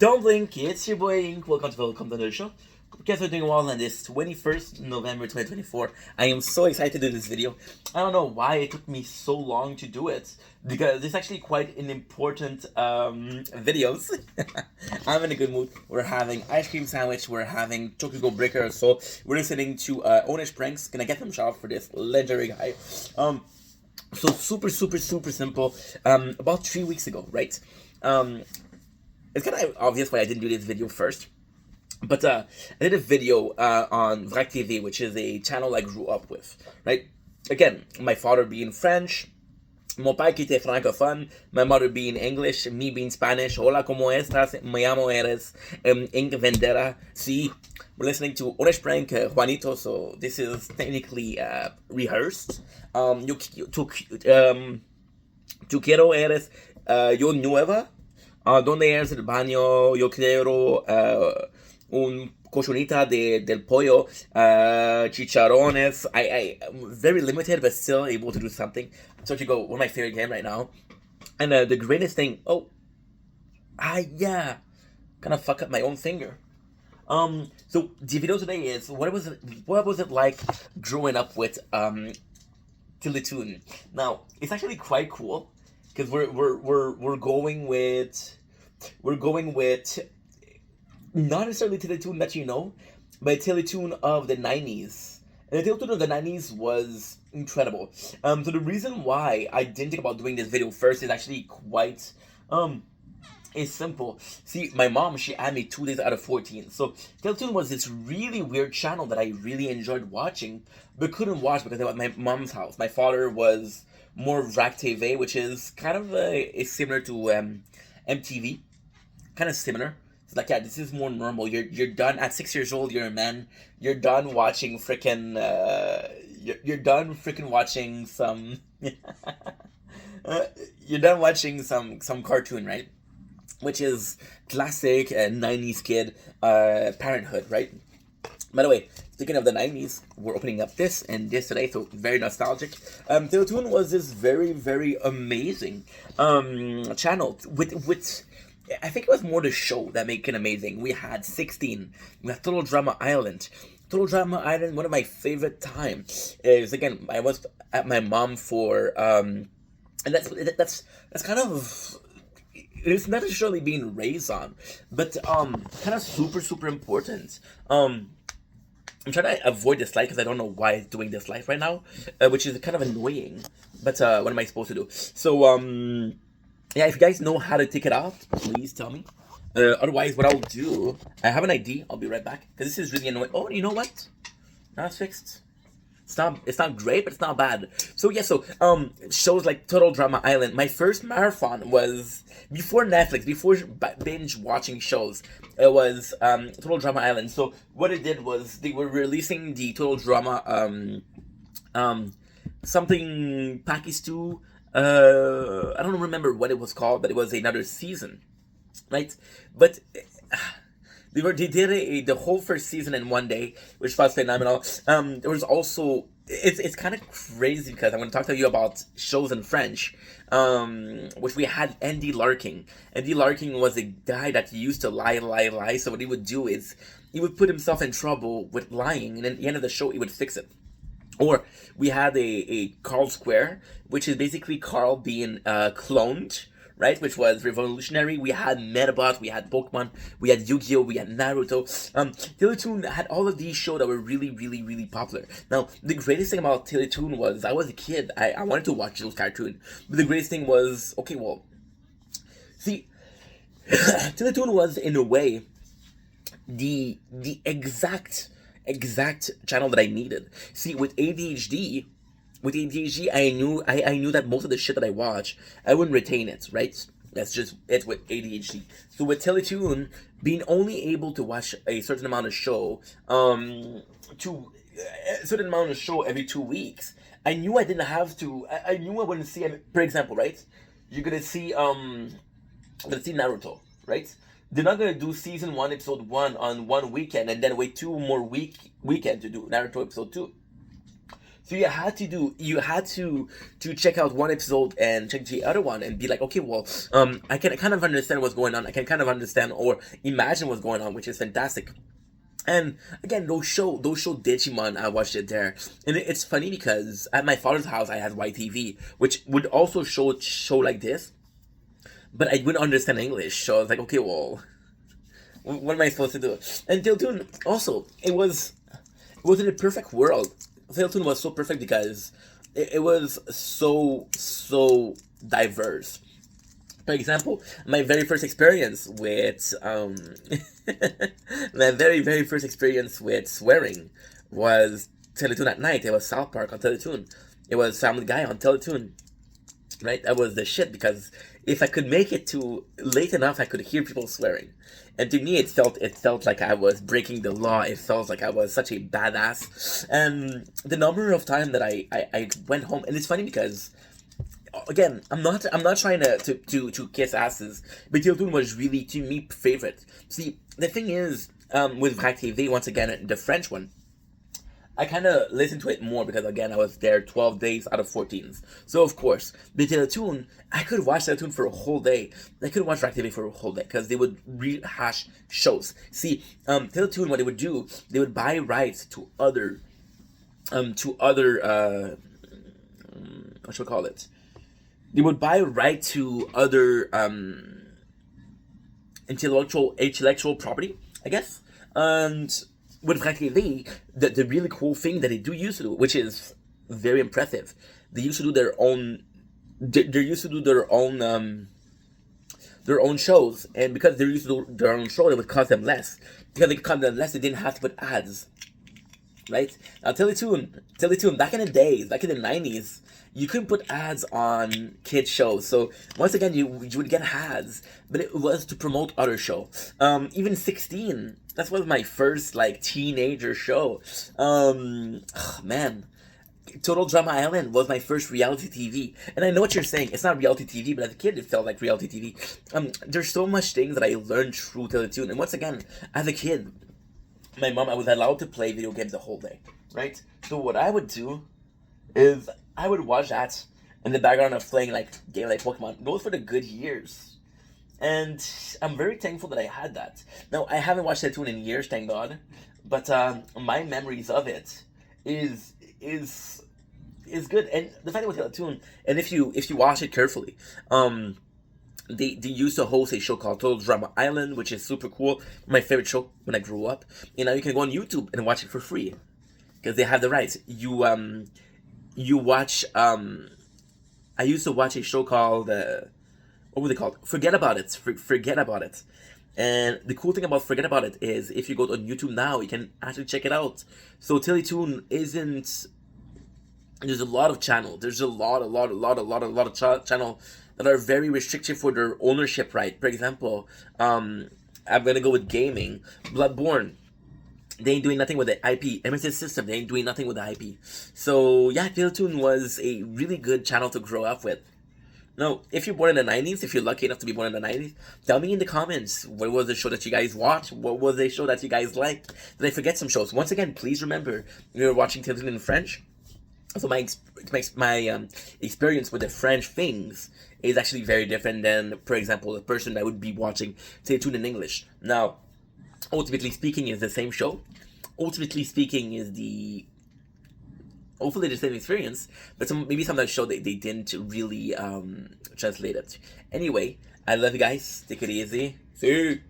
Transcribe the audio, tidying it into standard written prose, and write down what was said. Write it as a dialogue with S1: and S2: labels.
S1: Don't blink, it's your boy Ink. Welcome to the show. You guys are doing well on this 21st November 2024. I am so excited to do this video. I don't know why it took me so long to do it, because it's actually quite an important videos. I'm in a good mood. We're having ice cream sandwich, we're having Tokyo Breaker, so we're listening to Onish Pranks. Gonna get them shout out for this legendary guy. So super simple. About 3 weeks ago, right? It's kind of obvious why I didn't do this video first. But I did a video on Vrac TV, which is a channel I grew up with, right? Again, my father being French, mon père qui était francophone, my mother being English, me being Spanish. Hola, ¿cómo estás? Me llamo Eres. Ink Vendera. See, we're listening to Onish Prank, Juanito, so this is technically rehearsed. Tu quiero eres yo nueva. ¿Dónde es el baño? Yo quiero un cochonita del pollo, chicharrones. I'm very limited, but still able to do something. So to go, one of my favorite games right now. And the greatest thing, yeah, kind of fuck up my own finger. So the video today is what was it like growing up with teletoon. Now it's actually quite cool because we're going with not necessarily teletoon that you know, but teletoon of the 90s. And the teletoon of the 90s was incredible. So the reason why I didn't think about doing this video first is actually quite is simple. See, my mom, she had me 2 days out of 14. So teletoon was this really weird channel that I really enjoyed watching, but couldn't watch because I was at my mom's house. My father was more Vrac TV, which is kind of similar to MTV, kind of similar. It's like, yeah, this is more normal. You're done at 6 years old. You're a man. You're done watching freaking. You're done freaking watching some. You're done watching some cartoon, right? Which is classic 90s kid parenthood, right? By the way, speaking of the 90s, we're opening up this and this today, so very nostalgic. teletoon was this very amazing channel with I think it was more the show that made it amazing. We had 16. We had Total Drama Island. Total Drama Island, one of my favorite times is, again, I was at my mom for and that's kind of, it's not necessarily being raised on, but kind of super important. I'm trying to avoid this light because I don't know why it's doing this light right now, which is kind of annoying. But what am I supposed to do? So yeah, if you guys know how to take it off, please tell me. Otherwise, what I'll do, I have an ID. I'll be right back because this is really annoying. Oh, you know what? Now it's fixed. It's not great, but it's not bad. So yeah, shows like Total Drama Island. My first marathon was before Netflix, before binge watching shows. It was Total Drama Island. So what it did was they were releasing the Total Drama something Pakistu. I don't remember what it was called, but it was another season, right? But they did the whole first season in one day, which was phenomenal. There was also it's kind of crazy because I'm going to talk to you about shows in French, which we had Andy Larkin. Andy Larkin was a guy that used to lie. So what he would do is he would put himself in trouble with lying, and at the end of the show he would fix it. Or we had a Carl Square, which is basically Carl being cloned, right? Which was revolutionary. We had Metabots, we had Pokemon, we had Yu-Gi-Oh, we had Naruto. teletoon had all of these shows that were really popular. Now, the greatest thing about teletoon was I was a kid. I wanted to watch those cartoons. But the greatest thing was, okay, well, see, teletoon was, in a way, the exact channel that I needed. See, with ADHD, I knew that most of the shit that I watch, I wouldn't retain it, right? It's with ADHD. So with teletoon, being only able to watch a certain amount of show, every 2 weeks, I knew I didn't have to. I knew I wouldn't see. For example, right? You're gonna see Naruto, right? They're not gonna do season 1, episode 1 on one weekend and then wait 2 more weekend to do Naruto episode 2. So you had to check out one episode and check the other one and be like, okay, well, I can kind of understand what's going on. I can kind of understand or imagine what's going on, which is fantastic. And again, those show Digimon, I watched it there, and it's funny because at my father's house I had YTV, which would also show like this, but I wouldn't understand English, so I was like, okay, well, what am I supposed to do? And Teletoon also, it was in a perfect world. Teletoon was so perfect because it was so diverse. For example, my very first experience with my very first experience with swearing was Teletoon at night. It was South Park on Teletoon. It was Family Guy on Teletoon. Right, that was the shit because if I could make it to late enough, I could hear people swearing, and to me, it felt like I was breaking the law. It felt like I was such a badass, and the number of time that I went home, and it's funny because again, I'm not trying to kiss asses, but Tiltoon was really to me favorite. See, the thing is, with Vrac TV, once again, the French one, I kind of listened to it more because again I was there 12 days out of 14. So of course, the Teletoon, I could watch Teletoon for a whole day. I could watch Vrac TV for a whole day because they would rehash shows. See, Teletoon, what they would do, they would buy rights to other what should we call it? They would buy right to other intellectual property, I guess. And with Vrac TV, the really cool thing that they do used to do, which is very impressive, they used to do their own. They used to do their own shows, and because they used to do their own show, it would cost them less. Because they could cost them less, they didn't have to put ads. Right? Now Teletoon, back in the days, back in the 90s, you couldn't put ads on kids shows. So once again, you would get ads, but it was to promote other show. Even 16, that was my first like teenager show. Man, Total Drama Island was my first reality TV, and I know what you're saying. It's not reality TV, but as a kid, it felt like reality TV. There's so much things that I learned through Teletoon, and once again, as a kid, I was allowed to play video games the whole day, right? So what I would do is I would watch that in the background of playing like game like Pokemon. Those were the good years, and I'm very thankful that I had that. Now I haven't watched Teletoon in years, thank God, but my memories of it is good. And the fact with Teletoon, and if you watch it carefully, they used to host a show called Total Drama Island, which is super cool. My favorite show when I grew up. You know, you can go on YouTube and watch it for free because they have the rights. You watch. I used to watch a show called what was it called? Forget About It. Forget About It. And the cool thing about Forget About It is if you go on YouTube now, you can actually check it out. So Teletoon isn't. There's a lot of channel. There's a lot of channel that are very restrictive for their ownership right. For example, I'm gonna go with gaming. Bloodborne, they ain't doing nothing with the IP. MSS System, they ain't doing nothing with the IP. So yeah, Teletoon was a really good channel to grow up with. Now, if you're born in the 90s, if you're lucky enough to be born in the 90s, tell me in the comments, what was the show that you guys watched? What was the show that you guys liked? Did I forget some shows? Once again, please remember, you're watching Teletoon in French. So my experience with the French things is actually very different than, for example, the person that would be watching Teletoon in English. Now, ultimately speaking, is the same show. Ultimately speaking, is hopefully the same experience, but maybe some of that show they didn't really translate it. Anyway, I love you guys. Take it easy. See you.